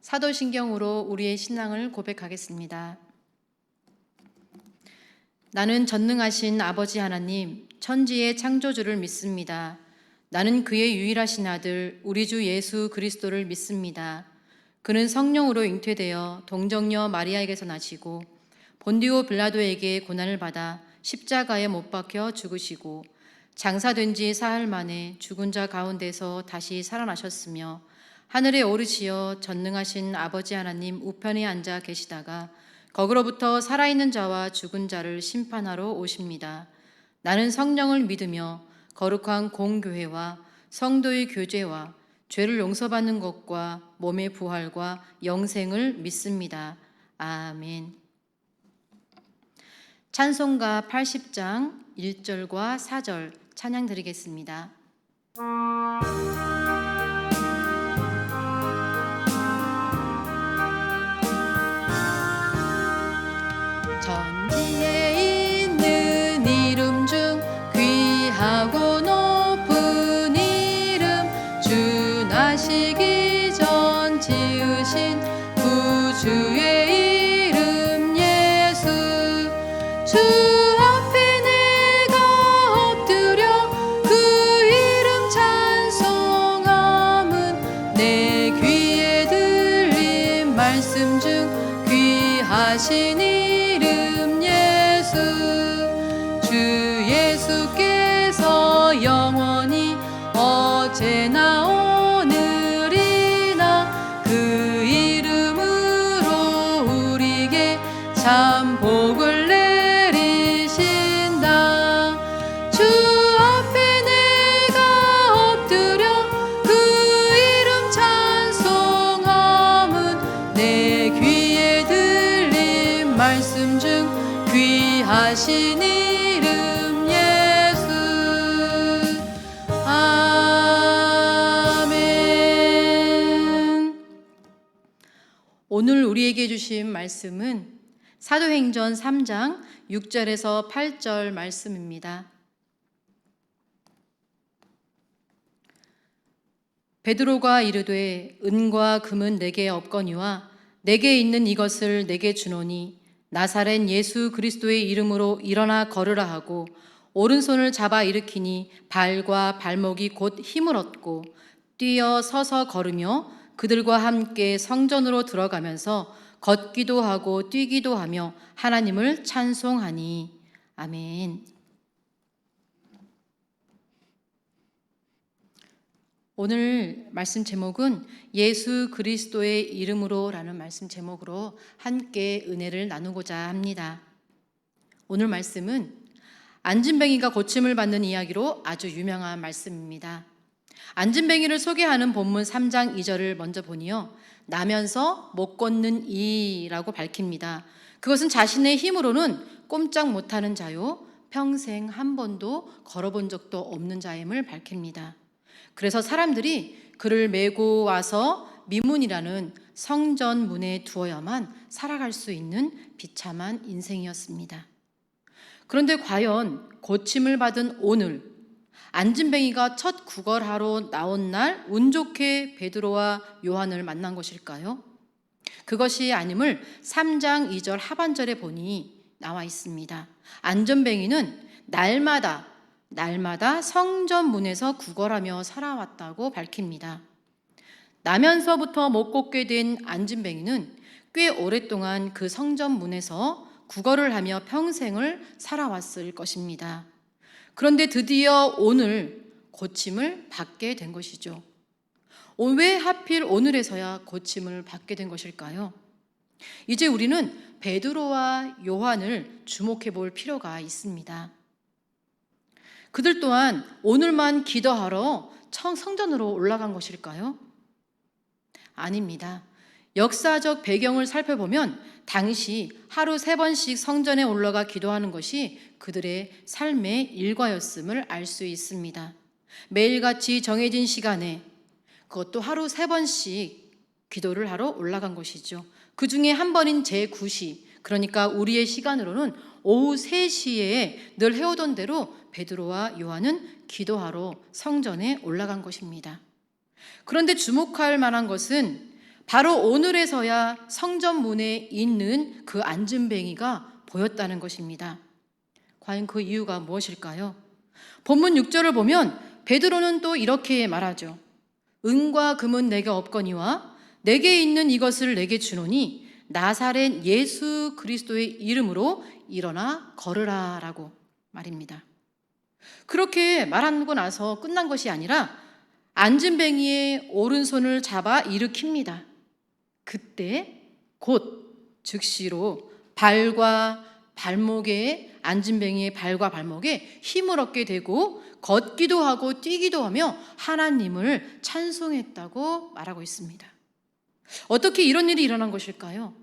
사도신경으로 우리의 신앙을 고백하겠습니다. 나는 전능하신 아버지 하나님, 천지의 창조주를 믿습니다. 나는 그의 유일하신 아들, 우리 주 예수 그리스도를 믿습니다. 그는 성령으로 잉태되어 동정녀 마리아에게서 나시고 본디오 빌라도에게 고난을 받아 십자가에 못 박혀 죽으시고 장사된 지 사흘 만에 죽은 자 가운데서 다시 살아나셨으며 하늘에 오르시어 전능하신 아버지 하나님 우편에 앉아 계시다가 거기로부터 살아있는 자와 죽은 자를 심판하러 오십니다. 나는 성령을 믿으며 거룩한 공교회와 성도의 교제와 죄를 용서받는 것과 몸의 부활과 영생을 믿습니다. 아멘. 찬송가 80장 1절과 4절 찬양 드리겠습니다. 천지에 있는 이름 중 귀하고 높은 이름, 주 나시기 전 지으신 구주의 이름 예수. 주 앞에 내가 엎드려 그 이름 찬송함은 내 귀에 들린 말씀 중 귀하신 이름 예수. 주 예수께서 영원히 어제나 오늘이나 그 이름으로 우리에게 참 복을 내리신다. 주 앞에 내가 엎드려 그 이름 찬송함은 내 귀에 들린 말씀 중 귀하신 이름 예수. 아멘. 오늘 우리에게 주신 말씀은 사도행전 3장 6절에서 8절 말씀입니다. 베드로가 이르되 은과 금은 내게 없거니와 내게 있는 이것을 내게 주노니 나사렛 예수 그리스도의 이름으로 일어나 걸으라 하고 오른손을 잡아 일으키니 발과 발목이 곧 힘을 얻고 뛰어 서서 걸으며 그들과 함께 성전으로 들어가면서 걷기도 하고 뛰기도 하며 하나님을 찬송하니. 아멘. 오늘 말씀 제목은 예수 그리스도의 이름으로라는 말씀 제목으로 함께 은혜를 나누고자 합니다. 오늘 말씀은 안진뱅이가 고침을 받는 이야기로 아주 유명한 말씀입니다. 안진뱅이를 소개하는 본문 3장 2절을 먼저 보니요, 나면서 못 걷는 이라고 밝힙니다. 그것은 자신의 힘으로는 꼼짝 못하는 자요, 평생 한 번도 걸어본 적도 없는 자임을 밝힙니다. 그래서 사람들이 그를 메고 와서 미문이라는 성전 문에 두어야만 살아갈 수 있는 비참한 인생이었습니다. 그런데 과연 고침을 받은 오늘, 안진뱅이가 첫 구걸하러 나온 날 운 좋게 베드로와 요한을 만난 것일까요? 그것이 아님을 3장 2절 하반절에 보니 나와 있습니다. 안진뱅이는 날마다 성전 문에서 구걸하며 살아왔다고 밝힙니다. 나면서부터 못 걷게 된 안진뱅이는 꽤 오랫동안 그 성전 문에서 구걸을 하며 평생을 살아왔을 것입니다. 그런데 드디어 오늘 고침을 받게 된 것이죠. 왜 하필 오늘에서야 고침을 받게 된 것일까요? 이제 우리는 베드로와 요한을 주목해 볼 필요가 있습니다. 그들 또한 오늘만 기도하러 성전으로 올라간 것일까요? 아닙니다. 역사적 배경을 살펴보면 당시 하루 3번씩 성전에 올라가 기도하는 것이 그들의 삶의 일과였음을 알 수 있습니다. 매일같이 정해진 시간에, 그것도 하루 3번씩 기도를 하러 올라간 것이죠. 그 중에 한 번인 제9시, 그러니까 우리의 시간으로는 오후 3시에 늘 해오던 대로 베드로와 요한은 기도하러 성전에 올라간 것입니다. 그런데 주목할 만한 것은 바로 오늘에서야 성전 문에 있는 그 안진뱅이가 보였다는 것입니다. 과연 그 이유가 무엇일까요? 본문 6절을 보면 베드로는 또 이렇게 말하죠. 은과 금은 내게 없거니와 내게 있는 이것을 내게 주노니 나사렛 예수 그리스도의 이름으로 일어나 걸으라 라고 말입니다. 그렇게 말하고 나서 끝난 것이 아니라 안진뱅이의 오른손을 잡아 일으킵니다. 그때 곧 즉시로 발과 발목에, 안진뱅이의 발과 발목에 힘을 얻게 되고 걷기도 하고 뛰기도 하며 하나님을 찬송했다고 말하고 있습니다. 어떻게 이런 일이 일어난 것일까요?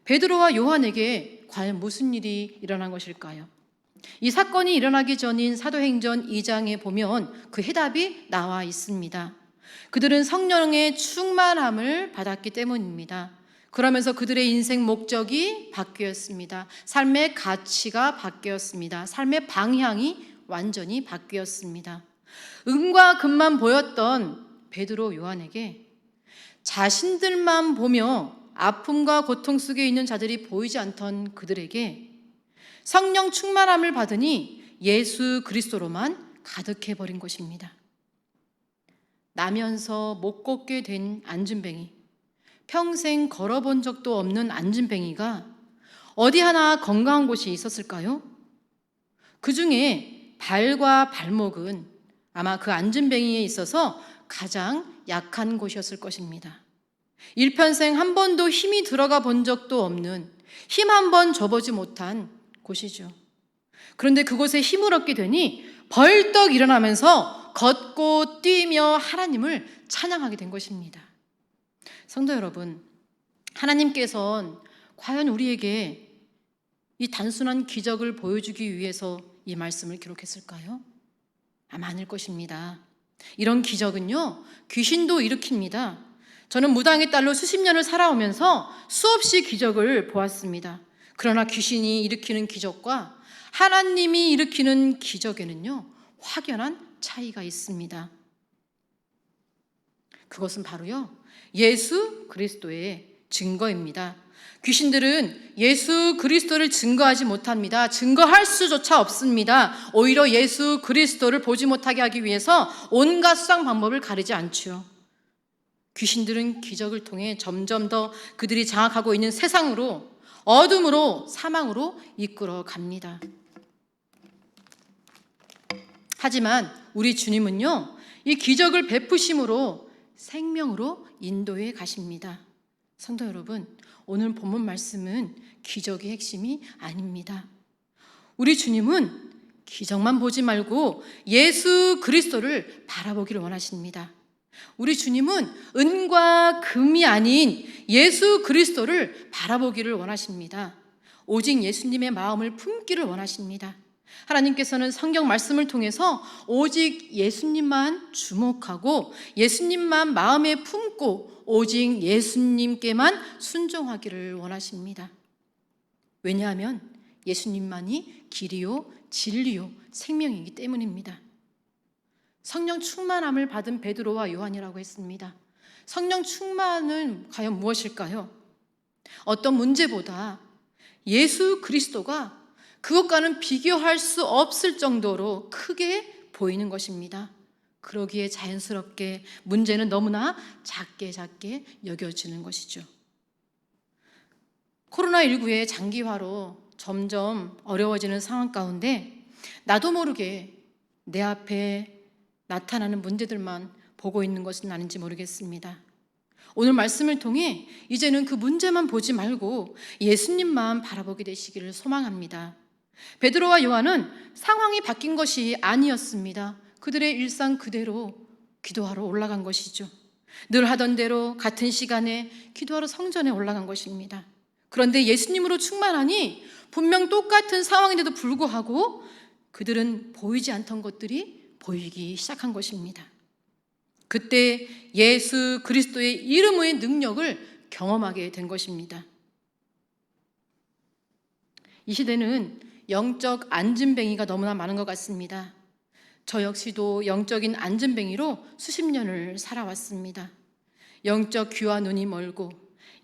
베드로와 요한에게 과연 무슨 일이 일어난 것일까요? 이 사건이 일어나기 전인 사도행전 2장에 보면 그 해답이 나와 있습니다. 그들은 성령의 충만함을 받았기 때문입니다. 그러면서 그들의 인생 목적이 바뀌었습니다. 삶의 가치가 바뀌었습니다. 삶의 방향이 완전히 바뀌었습니다. 은과 금만 보였던 베드로, 요한에게 자신들만 보며 아픔과 고통 속에 있는 자들이 보이지 않던 그들에게 성령 충만함을 받으니 예수 그리스도로만 가득해 버린 것입니다. 나면서 못 걷게 된 안진뱅이, 평생 걸어본 적도 없는 안진뱅이가 어디 하나 건강한 곳이 있었을까요? 그 중에 발과 발목은 아마 그 안진뱅이에 있어서 가장 약한 곳이었을 것입니다. 일평생 한 번도 힘이 들어가 본 적도 없는, 힘 한 번 줘보지 못한 곳이죠. 그런데 그곳에 힘을 얻게 되니 벌떡 일어나면서 걷고 뛰며 하나님을 찬양하게 된 것입니다. 성도 여러분, 하나님께서는 과연 우리에게 이 단순한 기적을 보여주기 위해서 이 말씀을 기록했을까요? 아마 아닐 것입니다. 이런 기적은요, 귀신도 일으킵니다. 저는 무당의 딸로 수십 년을 살아오면서 수없이 기적을 보았습니다. 그러나 귀신이 일으키는 기적과 하나님이 일으키는 기적에는요, 확연한 차이가 있습니다. 그것은 바로요, 예수 그리스도의 증거입니다. 귀신들은 예수 그리스도를 증거하지 못합니다. 증거할 수조차 없습니다. 오히려 예수 그리스도를 보지 못하게 하기 위해서 온갖 수상 방법을 가리지 않죠. 귀신들은 기적을 통해 점점 더 그들이 장악하고 있는 세상으로, 어둠으로, 사망으로 이끌어 갑니다. 하지만 우리 주님은요, 이 기적을 베푸심으로 생명으로 인도해 가십니다. 성도 여러분, 오늘 본문 말씀은 기적의 핵심이 아닙니다. 우리 주님은 기적만 보지 말고 예수 그리스도를 바라보기를 원하십니다. 우리 주님은 은과 금이 아닌 예수 그리스도를 바라보기를 원하십니다. 오직 예수님의 마음을 품기를 원하십니다. 하나님께서는 성경 말씀을 통해서 오직 예수님만 주목하고 예수님만 마음에 품고 오직 예수님께만 순종하기를 원하십니다. 왜냐하면 예수님만이 길이요 진리요 생명이기 때문입니다. 성령 충만함을 받은 베드로와 요한이라고 했습니다. 성령 충만은 과연 무엇일까요? 어떤 문제보다 예수 그리스도가 그것과는 비교할 수 없을 정도로 크게 보이는 것입니다. 그러기에 자연스럽게 문제는 너무나 작게 여겨지는 것이죠. 코로나19의 장기화로 점점 어려워지는 상황 가운데 나도 모르게 내 앞에 나타나는 문제들만 보고 있는 것은 아닌지 모르겠습니다. 오늘 말씀을 통해 이제는 그 문제만 보지 말고 예수님만 바라보게 되시기를 소망합니다. 베드로와 요한은 상황이 바뀐 것이 아니었습니다. 그들의 일상 그대로 기도하러 올라간 것이죠. 늘 하던 대로 같은 시간에 기도하러 성전에 올라간 것입니다. 그런데 예수님으로 충만하니 분명 똑같은 상황인데도 불구하고 그들은 보이지 않던 것들이 보이기 시작한 것입니다. 그때 예수 그리스도의 이름의 능력을 경험하게 된 것입니다. 이 시대는 영적 안진뱅이가 너무나 많은 것 같습니다. 저 역시도 영적인 안진뱅이로 수십 년을 살아왔습니다. 영적 귀와 눈이 멀고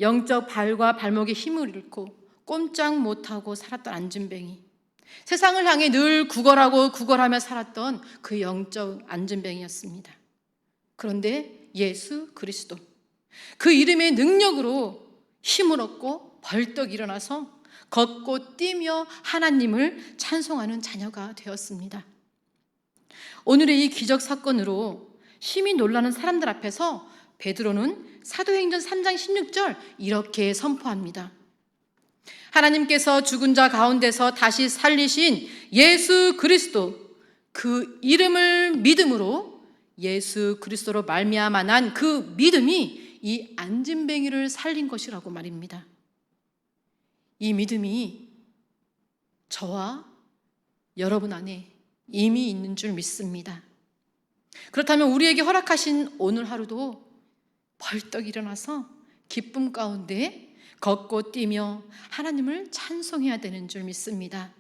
영적 발과 발목에 힘을 잃고 꼼짝 못하고 살았던 안진뱅이, 세상을 향해 늘 구걸하며 살았던 그 영적 안진뱅이였습니다. 그런데 예수 그리스도, 그 이름의 능력으로 힘을 얻고 벌떡 일어나서 걷고 뛰며 하나님을 찬송하는 자녀가 되었습니다. 오늘의 이 기적 사건으로 심히 놀라는 사람들 앞에서 베드로는 사도행전 3장 16절 이렇게 선포합니다. 하나님께서 죽은 자 가운데서 다시 살리신 예수 그리스도, 그 이름을 믿음으로 예수 그리스도로 말미암아 난 그 믿음이 이 안진뱅이를 살린 것이라고 말입니다. 이 믿음이 저와 여러분 안에 이미 있는 줄 믿습니다. 그렇다면 우리에게 허락하신 오늘 하루도 벌떡 일어나서 기쁨 가운데 걷고 뛰며 하나님을 찬송해야 되는 줄 믿습니다.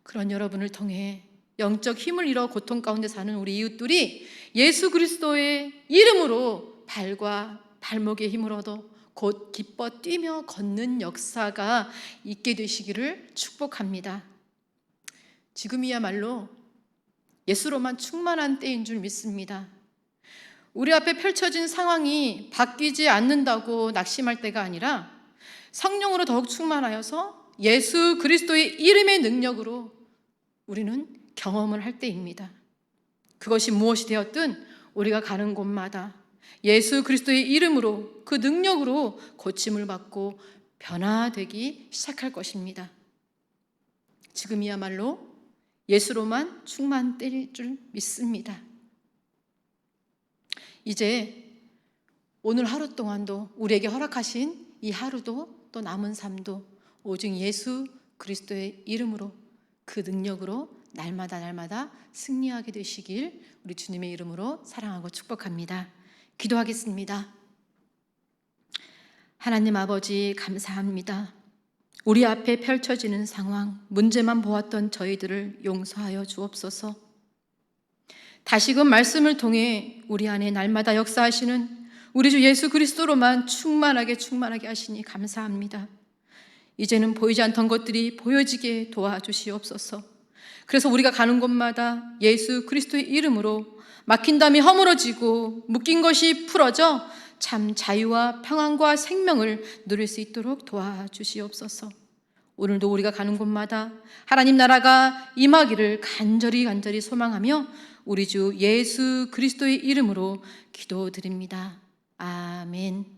그런 여러분을 통해 영적 힘을 잃어 고통 가운데 사는 우리 이웃들이 예수 그리스도의 이름으로 발과 발목에 힘을 얻어 곧 기뻐 뛰며 걷는 역사가 있게 되시기를 축복합니다. 지금이야말로 예수로만 충만한 때인 줄 믿습니다. 우리 앞에 펼쳐진 상황이 바뀌지 않는다고 낙심할 때가 아니라 성령으로 더욱 충만하여서 예수 그리스도의 이름의 능력으로 우리는 경험을 할 때입니다. 그것이 무엇이 되었든 우리가 가는 곳마다 예수 그리스도의 이름으로 그 능력으로 고침을 받고 변화되기 시작할 것입니다. 지금이야말로 예수로만 충만될 줄 믿습니다. 이제 오늘 하루 동안도 우리에게 허락하신 이 하루도 또 남은 삶도 오직 예수 그리스도의 이름으로 그 능력으로 날마다 승리하게 되시길 우리 주님의 이름으로 사랑하고 축복합니다. 기도하겠습니다. 하나님 아버지, 감사합니다. 우리 앞에 펼쳐지는 상황, 문제만 보았던 저희들을 용서하여 주옵소서. 다시금 말씀을 통해 우리 안에 날마다 역사하시는 우리 주 예수 그리스도로만 충만하게 하시니 감사합니다. 이제는 보이지 않던 것들이 보여지게 도와주시옵소서. 그래서 우리가 가는 곳마다 예수 그리스도의 이름으로 막힌 담이 허물어지고 묶인 것이 풀어져 참 자유와 평안과 생명을 누릴 수 있도록 도와주시옵소서. 오늘도 우리가 가는 곳마다 하나님 나라가 임하기를 간절히 소망하며 우리 주 예수 그리스도의 이름으로 기도드립니다. 아멘.